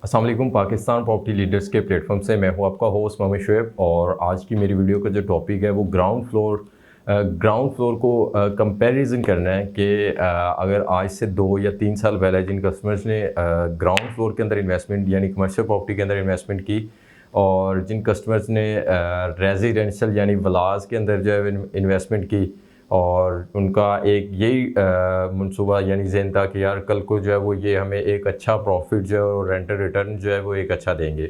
अस्सलाम वालेकुम। Pakistan property leaders के प्लेटफॉर्म से मैं हूं आपका होस्ट मोहम्मद शुएब और आज की मेरी वीडियो का जो टॉपिक है वो ग्राउंड फ्लोर को कंपैरिजन करना है कि अगर आज से 2 या 3 साल पहले जिन कस्टमर्स ने ग्राउंड फ्लोर के अंदर इन्वेस्टमेंट यानी कमर्शियल प्रॉपर्टी के अंदर इन्वेस्टमेंट की और जिन कस्टमर्स ने रेजिडेंशियल यानी विलास के अंदर जो है इन्वेस्टमेंट की और उनका एक यही मंसूबा यानी ज़हन था कि यार कल को जो है वो ये हमें एक अच्छा प्रॉफिट जो है और रेंटल रिटर्न जो है वो एक अच्छा देंगे।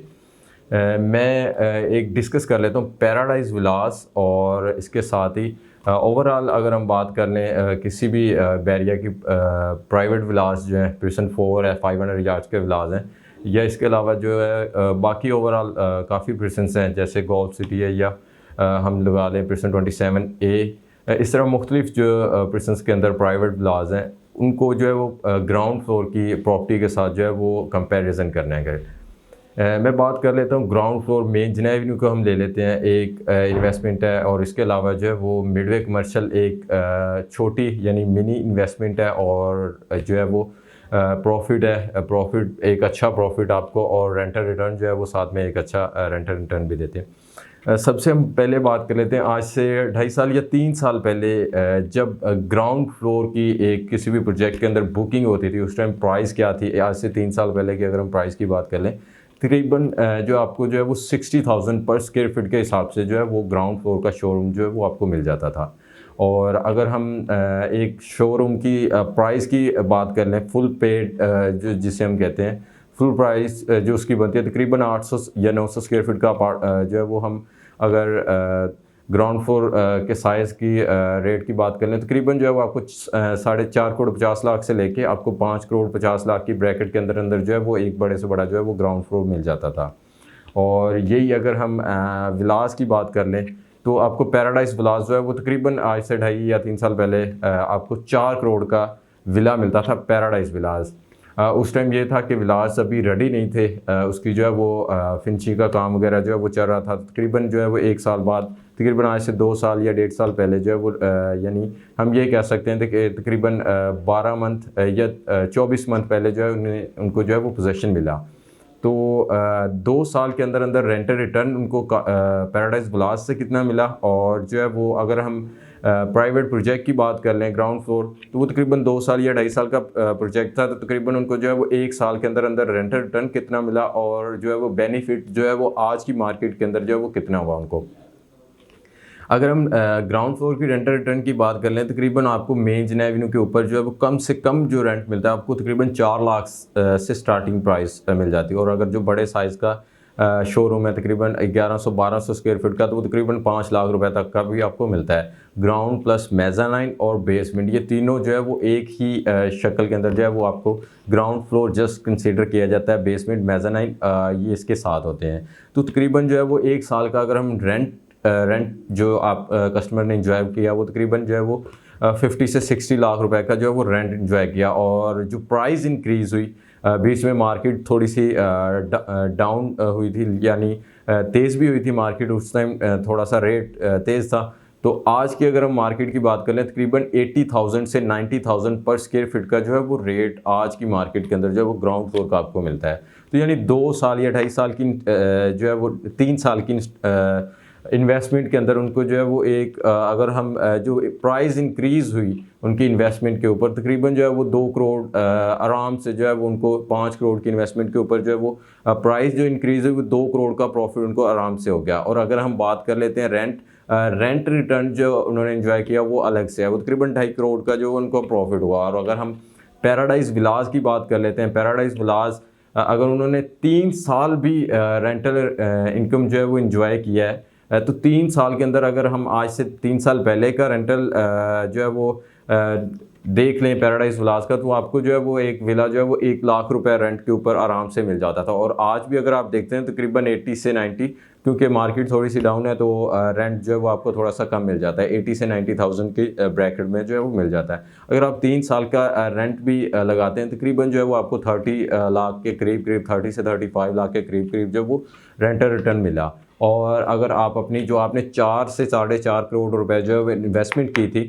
मैं एक डिस्कस कर लेता हूँ पैराडाइज विलास और इसके साथ ही ओवरऑल अगर हम बात कर लें किसी भी बैरिया की प्राइवेट विलास जो है प्रिसन 4 है 500 यार्ड्स के विलास हैं या इसके अलावा जो है बाकी ओवरऑल काफ़ी प्रिसन्स हैं जैसे गोल्फ सिटी है या हम लगा लें प्रिसन 27A। इस तरह मुख्तलिफ जो प्रिसन्स के अंदर प्राइवेट विलाज हैं उनको जो है वो ग्राउंड फ्लोर की प्रॉपर्टी के साथ जो है वो कंपैरिजन करना है। मैं बात कर लेता हूँ ग्राउंड फ्लोर मेन जिना एवेन्यू को हम ले लेते हैं, एक इन्वेस्टमेंट है और इसके अलावा जो है वो मिडवे कमर्शियल एक छोटी यानी मिनी इन्वेस्टमेंट है और जो है वो प्रॉफिट है, प्रॉफिट एक अच्छा प्रॉफिट आपको और रेंटल रिटर्न जो है वो साथ में एक अच्छा रेंटल रिटर्न भी देते हैं। सबसे हम पहले बात कर लेते हैं आज से 2.5 साल या 3 साल पहले जब ग्राउंड फ्लोर की एक किसी भी प्रोजेक्ट के अंदर बुकिंग होती थी उस टाइम प्राइस क्या थी। आज से 3 साल पहले की अगर हम प्राइस की बात कर लें तकरीबन जो आपको जो है वो 60,000 पर स्क्वायर फीट के हिसाब से जो है वो ग्राउंड फ्लोर का शोरूम जो है वो आपको मिल जाता था। और अगर हम एक शोरूम की प्राइस की बात कर लें फुल पेड जो जिसे हम कहते हैं फुल प्राइस जो उसकी बनती है तकरीबन 800 या 900 स्क्वायर फीट का जो है वो हम अगर ग्राउंड फ्लोर के साइज़ की रेट की बात कर लें तकरीबन जो है वो आपको 4.50 करोड़ से लेके आपको 5 करोड़ 50 लाख की ब्रैकेट के अंदर अंदर जो है वो एक बड़े से बड़ा जो है वो ग्राउंड फ्लोर मिल जाता था। और यही अगर हम विलास की बात कर लें तो आपको पैराडाइज विलास जो है वो तकरीबन आज से 2.5 या 3 साल पहले आपको 4 करोड़ का विला मिलता था पैराडाइज विलास। उस टाइम ये था कि विलास अभी रेडी नहीं थे, उसकी जो है वो फिनिशिंग का काम वगैरह जो है वो चल रहा था। तकरीबन जो है वो 1 साल बाद तकरीबन आज से 2 साल या 1.5 साल पहले जो है वो यानी हम ये कह सकते हैं कि तकरीबन 12 मंथ या 24 मंथ पहले जो है उनको जो है वो पोजेसन मिला। तो 2 साल के अंदर अंदर रेंटल रिटर्न उनको पैराडाइज विलास से कितना मिला और जो है वो अगर हम प्राइवेट प्रोजेक्ट की बात कर लें ग्राउंड फ्लोर तो वो तकरीबन 2 साल या 2.5 साल का प्रोजेक्ट था। तो तकरीबन उनको जो है वो 1 साल के अंदर अंदर रेंटल रिटर्न कितना मिला और जो है वो बेनिफिट जो है वो आज की मार्केट के अंदर जो है वो कितना हुआ उनको। अगर हम ग्राउंड फ्लोर की रेंटल रिटर्न की बात कर लें तकरीबन आपको मेन जिना एवेन्यू के ऊपर जो है वो कम से कम जो रेंट मिलता है आपको तकरीबन 4 लाख से स्टार्टिंग प्राइस मिल जाती है। और अगर जो बड़े साइज़ का शोरूम है तकरीबन 1100-1200 स्क्वायर फीट का तो वो तकरीबन 5 लाख रुपए तक का भी आपको मिलता है। ग्राउंड प्लस मेज़ानाइन और बेसमेंट ये तीनों जो है वो एक ही शक्ल के अंदर जो है वो आपको ग्राउंड फ्लोर जस्ट कंसीडर किया जाता है, बेसमेंट मेज़ानाइन ये इसके साथ होते हैं। तो तकरीबन जो है वो 1 साल का अगर हम रेंट जो आप कस्टमर ने इंजॉय किया वो तकरीबन जो है वो 50 से 60 लाख रुपए का जो है वो रेंट इंजॉय किया। और जो प्राइस इंक्रीज़ हुई बीच में मार्केट थोड़ी सी डाउन हुई थी यानी तेज़ भी हुई थी मार्केट, उस टाइम थोड़ा सा रेट तेज़ था। तो आज की अगर हम मार्केट की बात कर लें तकरीबन 80,000 से 90,000 पर स्क्वायर फीट का जो है वो रेट आज की मार्केट के अंदर जो है वो ग्राउंड फ्लोर का आपको मिलता है। तो यानी 2 साल या 2.5 साल की जो है वो 3 साल की इन्वेस्टमेंट के अंदर उनको जो है वो एक अगर हम जो प्राइस इंक्रीज़ हुई उनकी इन्वेस्टमेंट के ऊपर तकरीबन जो है वो 2 करोड़ आराम से जो है वो उनको 5 करोड़ की इन्वेस्टमेंट के ऊपर जो है वो प्राइस जो इंक्रीज़ हुई वो 2 करोड़ का प्रॉफिट उनको आराम से हो गया। और अगर हम बात कर लेते हैं रेंट रिटर्न जो उन्होंने एंजॉय किया वो अलग से है, वो तकरीबन 2.5 करोड़ का जो उनको प्रॉफिट हुआ। और अगर हम पैराडाइज विलास की बात कर लेते हैं, पैराडाइज विलास अगर उन्होंने 3 साल भी रेंटल इनकम जो है वो इंजॉय किया है तो 3 साल के अंदर अगर हम आज से 3 साल पहले का रेंटल जो है वो देख लें पैराडाइज विलास का तो आपको जो है वो एक विला जो है वो 1 लाख रुपए रेंट के ऊपर आराम से मिल जाता था। और आज भी अगर आप देखते हैं तकरीबन 80 से 90 क्योंकि मार्केट थोड़ी सी डाउन है तो रेंट जो है वो आपको थोड़ा सा कम मिल जाता है, 80 से 90,000 की ब्रैकेट में जो है वो मिल जाता है। अगर आप 3 साल का रेंट भी लगाते हैं तकरीबन जो है वो आपको 30 लाख के करीब 30 से 35 लाख के करीब जो वो रेंटल रिटर्न मिला। और अगर आप अपनी जो आपने 4 से 4.5 करोड़ रुपए जो है इन्वेस्टमेंट की थी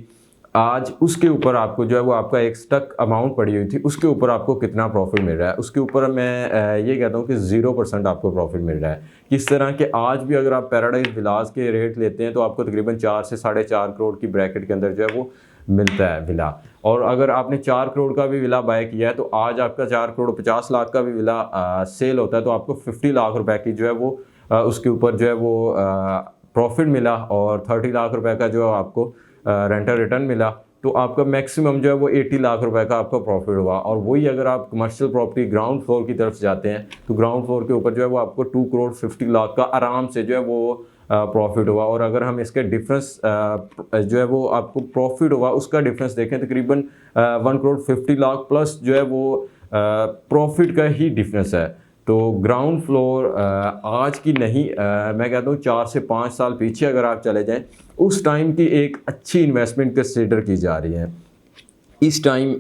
आज उसके ऊपर आपको जो है वो आपका एक स्टक अमाउंट पड़ी हुई थी, उसके ऊपर आपको कितना प्रॉफिट मिल रहा है, उसके ऊपर मैं ये कहता हूँ कि 0% आपको प्रॉफिट मिल रहा है। किस तरह के आज भी अगर आप पैराडाइज विलास के रेट लेते हैं तो आपको तकरीबन 4 से 4.5 करोड़ की ब्रैकेट के अंदर जो है वो मिलता है विला। और अगर आपने 4 करोड़ का भी विला बाय किया है तो आज आपका 4 करोड़ 50 लाख का भी विला सेल होता है तो आपको 50 लाख रुपए की जो है वो उसके ऊपर जो है वो प्रॉफिट मिला, और 30 लाख रुपए का जो आपको रेंटल रिटर्न मिला, तो आपका मैक्सिमम जो है वो 80 लाख रुपए का आपका प्रॉफिट हुआ। और वही अगर आप कमर्शियल प्रॉपर्टी ग्राउंड फ्लोर की तरफ जाते हैं तो ग्राउंड फ्लोर के ऊपर जो है वो आपको 2 करोड़ 50 लाख का आराम से जो है वो प्रॉफिट हुआ। और अगर हम इसके डिफरेंस जो है वो आपको प्रॉफिट हुआ उसका डिफरेंस देखें तकरीबन 1 करोड़ 50 लाख प्लस जो है वो प्रॉफिट का ही डिफरेंस है। तो ग्राउंड फ्लोर आज की नहीं, मैं कहता हूँ 4 से 5 साल पीछे अगर आप चले जाएं उस टाइम की एक अच्छी इन्वेस्टमेंट कंसिडर की जा रही है। इस टाइम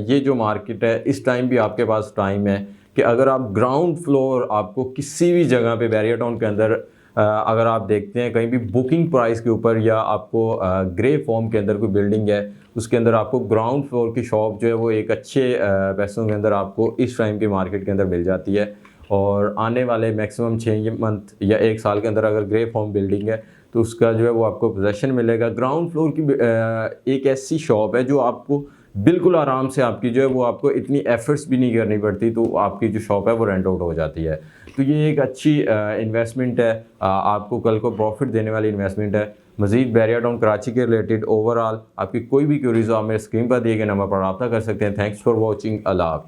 ये जो मार्केट है इस टाइम भी आपके पास टाइम है कि अगर आप ग्राउंड फ्लोर आपको किसी भी जगह पे बैरियर टाउन के अंदर अगर आप देखते हैं कहीं भी बुकिंग प्राइस के ऊपर, या आपको ग्रे फॉर्म के अंदर कोई बिल्डिंग है उसके अंदर आपको ग्राउंड फ्लोर की शॉप जो है वो एक अच्छे पैसों के अंदर आपको इस टाइम की मार्केट के अंदर मिल जाती है। और आने वाले मैक्सिमम 6 मंथ या 1 साल के अंदर अगर ग्रे फॉर्म बिल्डिंग है तो उसका जो है वो आपको पोजेसन मिलेगा। ग्राउंड फ्लोर की एक ऐसी शॉप है जो आपको बिल्कुल आराम से आपकी जो है वो आपको इतनी एफर्ट्स भी नहीं करनी पड़ती, तो आपकी जो शॉप है वो रेंट आउट हो जाती है। तो ये एक अच्छी इन्वेस्टमेंट है, आपको कल को प्रॉफिट देने वाली इन्वेस्टमेंट है। मज़ीद बैरियर टाउन कराची के रिलेटेड ओवरऑल आपकी कोई भी क्यूरीज हो आप मेरे स्क्रीन पर दिए गए नंबर पर रब्ता कर सकते हैं। Thanks for watching. अल्लाह हाफ़िज़।